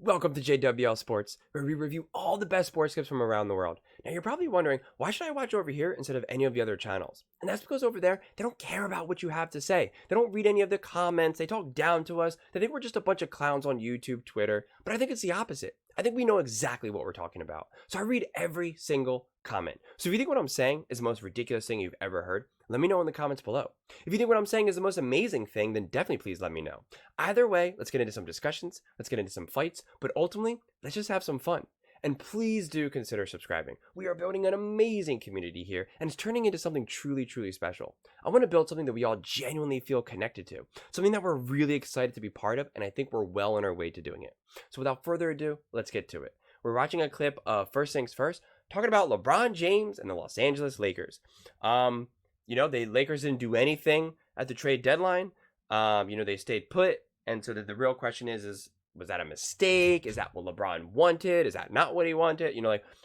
Welcome to JWL Sports, where we review all the best sports clips from around the world. Now, you're probably wondering, why should I watch over here instead of any of the other channels? And that's because over there, they don't care about what you have to say. They don't read any of the comments. They talk down to us. They think we're just a bunch of clowns on YouTube, Twitter. But I think it's the opposite. I think we know exactly what we're talking about. So I read every single comment. So if you think what I'm saying is the most ridiculous thing you've ever heard, let me know in the comments below. If you think what I'm saying is the most amazing thing, then definitely please let me know. Either way, let's get into some discussions, let's get into some fights, but ultimately, let's just have some fun. And please do consider subscribing. We are building an amazing community here, and it's turning into something truly, truly special. I want to build something that we all genuinely feel connected to, something that we're really excited to be part of, and I think we're well on our way to doing it. So without further ado, let's get to it. We're watching a clip of First Things First, talking about LeBron James and the Los Angeles Lakers. The Lakers didn't do anything at the trade deadline. They stayed put. And so the real question is was that a mistake? Is that what LeBron wanted? Is that not what he wanted?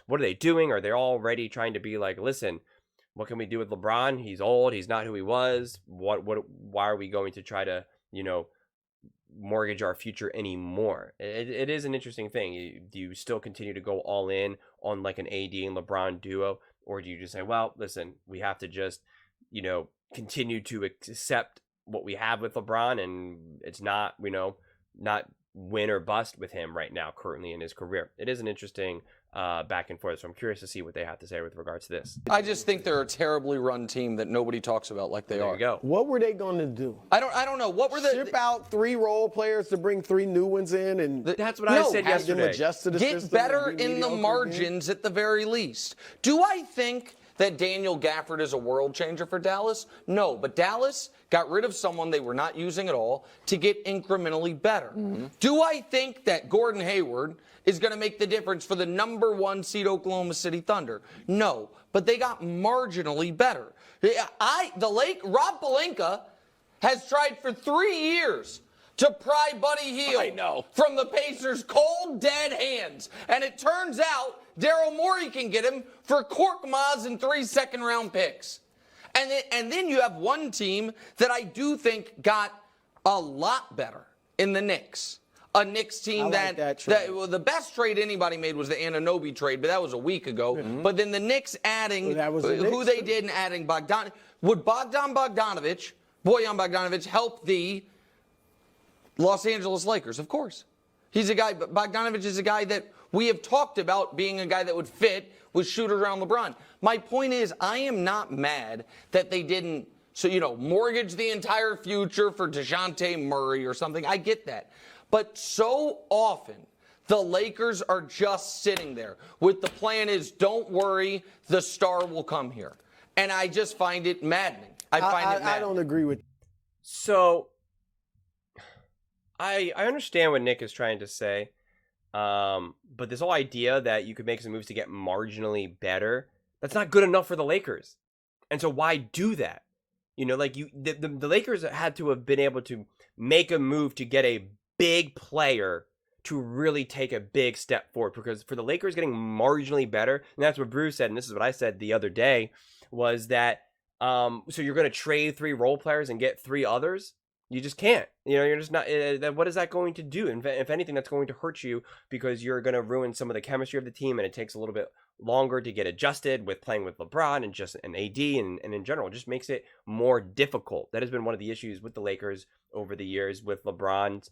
What are they doing? Are they already trying to be like, listen, what can we do with LeBron? He's old. He's not who he was. Why are we going to try to, mortgage our future anymore? It is an interesting thing. Do you still continue to go all in on like an AD and LeBron duo? Or do you just say, well, listen, we have to just, continue to accept what we have with LeBron, and it's not, not win or bust with him right now, currently in his career. It is an interesting back and forth, so I'm curious to see what they have to say with regards to this. I just think they're a terribly run team that nobody talks about like they are. There you go. What were they going to do? I don't know. What were the ship out 3 role players to bring 3 new ones in, and that's what I said have them yesterday. adjust to the get system better and be in the mediocre margins at the very least? Do I think that Daniel Gafford is a world changer for Dallas? No, but Dallas got rid of someone they were not using at all to get incrementally better. Do I think that Gordon Hayward is going to make the difference for the #1 seed Oklahoma City Thunder? No, but they got marginally better. Rob Pelinka has tried for 3 years to pry Buddy Hield from the Pacers' cold, dead hands. And it turns out Daryl Morey can get him for Korkmaz and 3 second-round picks. And then you have one team that I do think got a lot better in the Knicks. A Knicks team the best trade anybody made was the Anunoby trade, but that was a week ago. But then the Knicks adding who they did and adding Bogdan. Would Bojan Bogdanovic help the Los Angeles Lakers? Of course. He's a guy, Bogdanovic is a guy that we have talked about being a guy that would fit with shooters around LeBron. My point is, I am not mad that they didn't, mortgage the entire future for DeJounte Murray or something. I get that. But so often, the Lakers are just sitting there with the plan is, don't worry, the star will come here. And I just find it maddening. I don't agree with. So I understand what Nick is trying to say, but this whole idea that you could make some moves to get marginally better, that's not good enough for the Lakers. And so why do that? The Lakers had to have been able to make a move to get a big player to really take a big step forward, because for the Lakers getting marginally better, and that's what Bruce said, and this is what I said the other day, was that so you're going to trade 3 role players and get 3 others? You just can't. You're just not. What is that going to do? If anything, that's going to hurt you, because you're going to ruin some of the chemistry of the team, and it takes a little bit longer to get adjusted with playing with LeBron and just an AD and in general. It just makes it more difficult. That has been one of the issues with the Lakers over the years with LeBron's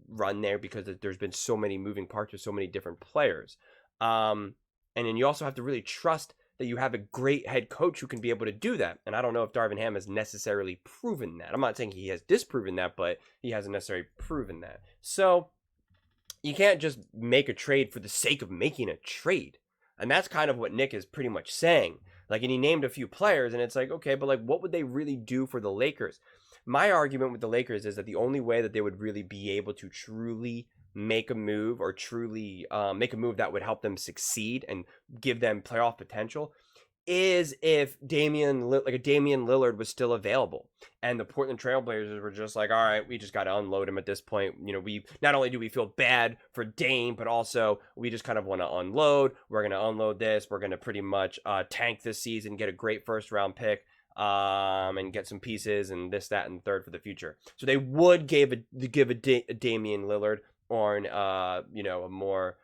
run there, because there's been so many moving parts with so many different players. And then you also have to really trust that you have a great head coach who can be able to do that. And I don't know if Darvin Ham has necessarily proven that. I'm not saying he has disproven that, but he hasn't necessarily proven that. So you can't just make a trade for the sake of making a trade. And that's kind of what Nick is pretty much saying. And he named a few players, and it's like, okay, but what would they really do for the Lakers? My argument with the Lakers is that the only way that they would really be able to truly make a move, or truly make a move that would help them succeed and give them playoff potential, is if Damian Lillard was still available, and the Portland Trailblazers were just like, all right, we just got to unload him at this point. We not only do we feel bad for Dame, but also we just kind of want to unload. We're going to unload this. We're going to pretty much tank this season, get a great first-round pick, and get some pieces and this, that, and third for the future. So they would give a Damian Lillard on a more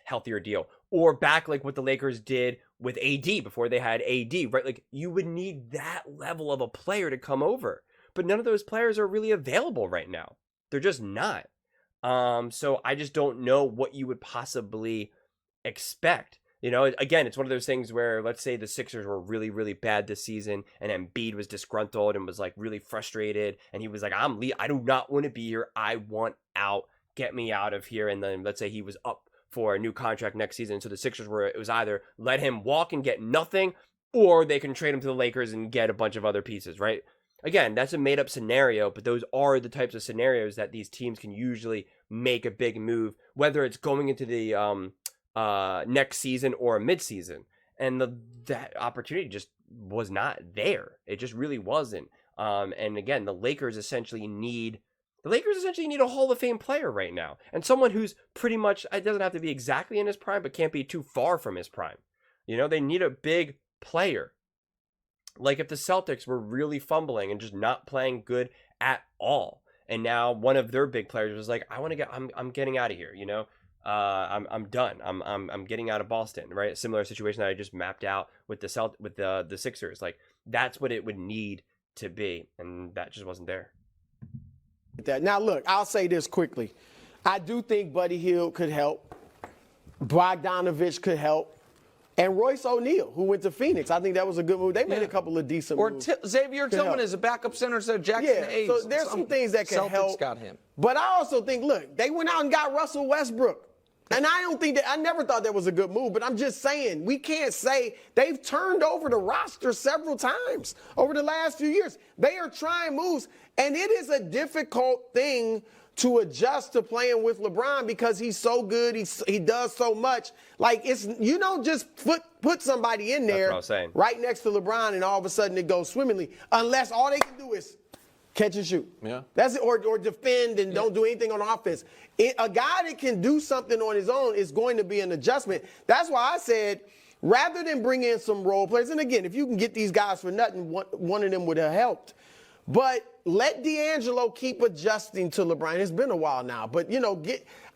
healthier deal, or back like what the Lakers did with AD before they had AD, right? Like you would need that level of a player to come over, but none of those players are really available right now. They're just not. So I just don't know what you would possibly expect. Again, it's one of those things where, let's say the Sixers were really, really bad this season, and Embiid was disgruntled and was like really frustrated, and he was like, I do not want to be here. I want out. Get me out of here. And then let's say he was up for a new contract next season. So the Sixers it was either let him walk and get nothing, or they can trade him to the Lakers and get a bunch of other pieces, right? Again, that's a made up scenario, but those are the types of scenarios that these teams can usually make a big move, whether it's going into the next season or mid-season. And that opportunity just was not there. It just really wasn't. And again, the Lakers essentially need a Hall of Fame player right now. And someone who's pretty much, it doesn't have to be exactly in his prime, but can't be too far from his prime. They need a big player. Like if the Celtics were really fumbling and just not playing good at all, and now one of their big players was like, I'm getting out of here, I'm done. I'm getting out of Boston, right? A similar situation that I just mapped out with the Sixers. Like that's what it would need to be, and that just wasn't there. Now, look, I'll say this quickly. I do think Buddy Hield could help. Bogdanovich could help. And Royce O'Neal, who went to Phoenix. I think that was a good move. They made a couple of decent moves. Or Xavier Tillman is a backup center instead of Jackson Hayes. So there's some things that can help. Got him. But I also think, look, they went out and got Russell Westbrook. And I never thought that was a good move, but I'm just saying, we can't say they've turned over the roster several times over the last few years. They are trying moves, and it is a difficult thing to adjust to playing with LeBron because he's so good, he does so much. Like, you don't just put somebody in there right next to LeBron and all of a sudden it goes swimmingly, unless all they can do is catch and shoot. Yeah. That's it, or defend and don't do anything on offense. A guy that can do something on his own is going to be an adjustment. That's why I said, rather than bring in some role players, and again, if you can get these guys for nothing, one of them would have helped. But let D'Angelo keep adjusting to LeBron. It's been a while now, but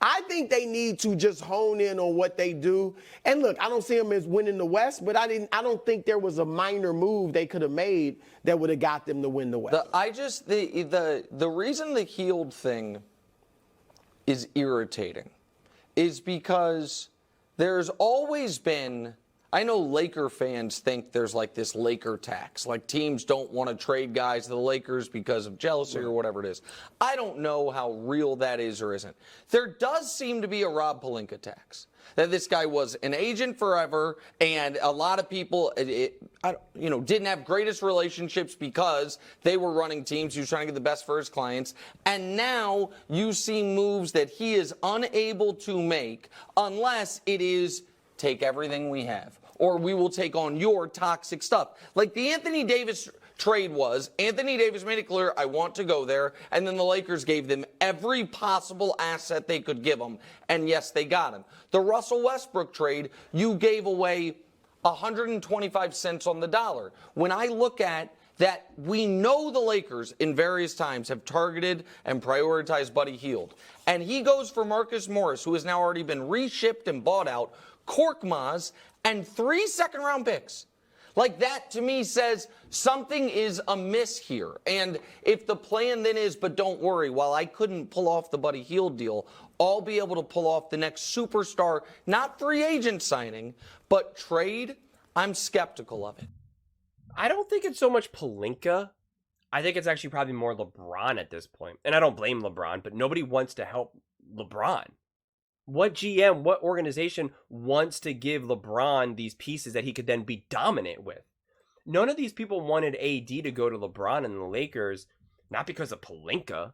I think they need to just hone in on what they do. And look, I don't see them as winning the West, but I don't think there was a minor move they could have made that would have got them to win the West. The reason the Hield thing is irritating is because there's always been. I know Laker fans think there's like this Laker tax, like teams don't want to trade guys to the Lakers because of jealousy or whatever it is. I don't know how real that is or isn't. There does seem to be a Rob Pelinka tax, that this guy was an agent forever, and a lot of people, didn't have greatest relationships because they were running teams. He was trying to get the best for his clients, and now you see moves that he is unable to make unless it is take everything we have, or we will take on your toxic stuff. Like the Anthony Davis trade was, Anthony Davis made it clear, I want to go there, and then the Lakers gave them every possible asset they could give them, and yes, they got him. The Russell Westbrook trade, you gave away 125 cents on the dollar. When I look at that, we know the Lakers in various times have targeted and prioritized Buddy Hield, and he goes for Marcus Morris, who has now already been reshipped and bought out, Korkmaz, and 3 second-round picks. Like that, to me, says something is amiss here. And if the plan then is, but don't worry, while I couldn't pull off the Buddy Hield deal, I'll be able to pull off the next superstar, not free agent signing, but trade, I'm skeptical of it. I don't think it's so much Pelinka. I think it's actually probably more LeBron at this point. And I don't blame LeBron, but nobody wants to help LeBron. What GM, what organization wants to give LeBron these pieces that he could then be dominant with? None of these people wanted AD to go to LeBron and the Lakers, not because of Pelinka.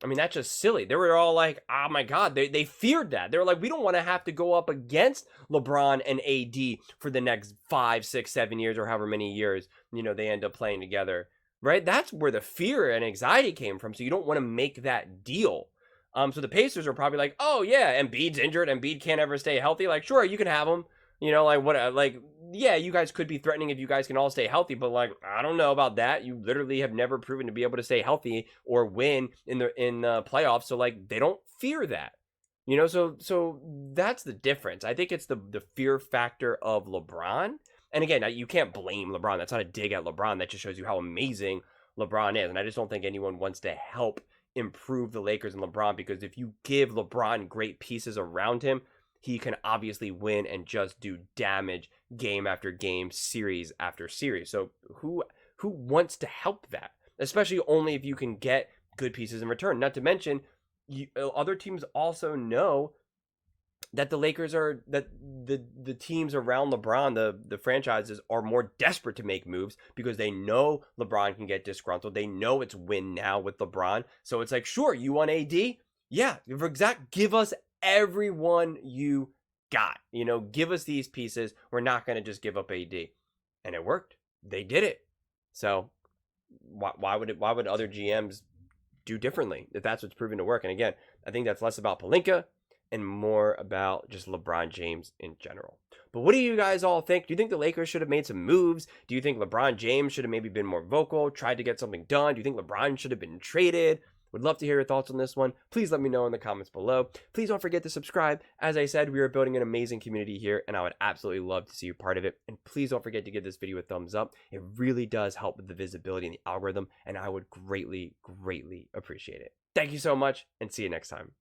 I mean, that's just silly. They were all like, oh my God, they feared that. They were like, we don't want to have to go up against LeBron and AD for the next 5, 6, 7 years or however many years, they end up playing together, right? That's where the fear and anxiety came from. So you don't want to make that deal. So the Pacers are probably like, oh yeah, Embiid's injured. Embiid can't ever stay healthy. Like, sure, you can have him. What? Like, yeah, you guys could be threatening if you guys can all stay healthy, but like, I don't know about that. You literally have never proven to be able to stay healthy or win in the playoffs. So like, they don't fear that, you know. So that's the difference. I think it's the fear factor of LeBron. And again, you can't blame LeBron. That's not a dig at LeBron. That just shows you how amazing LeBron is. And I just don't think anyone wants to help improve the Lakers and LeBron, because if you give LeBron great pieces around him, he can obviously win and just do damage game after game, series after series. So who wants to help that? Especially only if you can get good pieces in return. Not to mention, other teams also know that the Lakers are, that the teams around LeBron, the franchises, are more desperate to make moves because they know LeBron can get disgruntled. They know it's win now with LeBron. So it's like, sure, you want AD? Yeah, give us everyone you got. You know, give us these pieces. We're not going to just give up AD. And it worked. They did it. So why would other GMs do differently if that's what's proven to work? And again, I think that's less about Pelinka and more about just LeBron James in general. But what do you guys all think? Do you think the Lakers should have made some moves? Do you think LeBron James should have maybe been more vocal, tried to get something done? Do you think LeBron should have been traded? Would love to hear your thoughts on this one. Please let me know in the comments below. Please don't forget to subscribe. As I said, we are building an amazing community here, and I would absolutely love to see you part of it. And please don't forget to give this video a thumbs up. It really does help with the visibility and the algorithm, and I would greatly, greatly appreciate it. Thank you so much, and see you next time.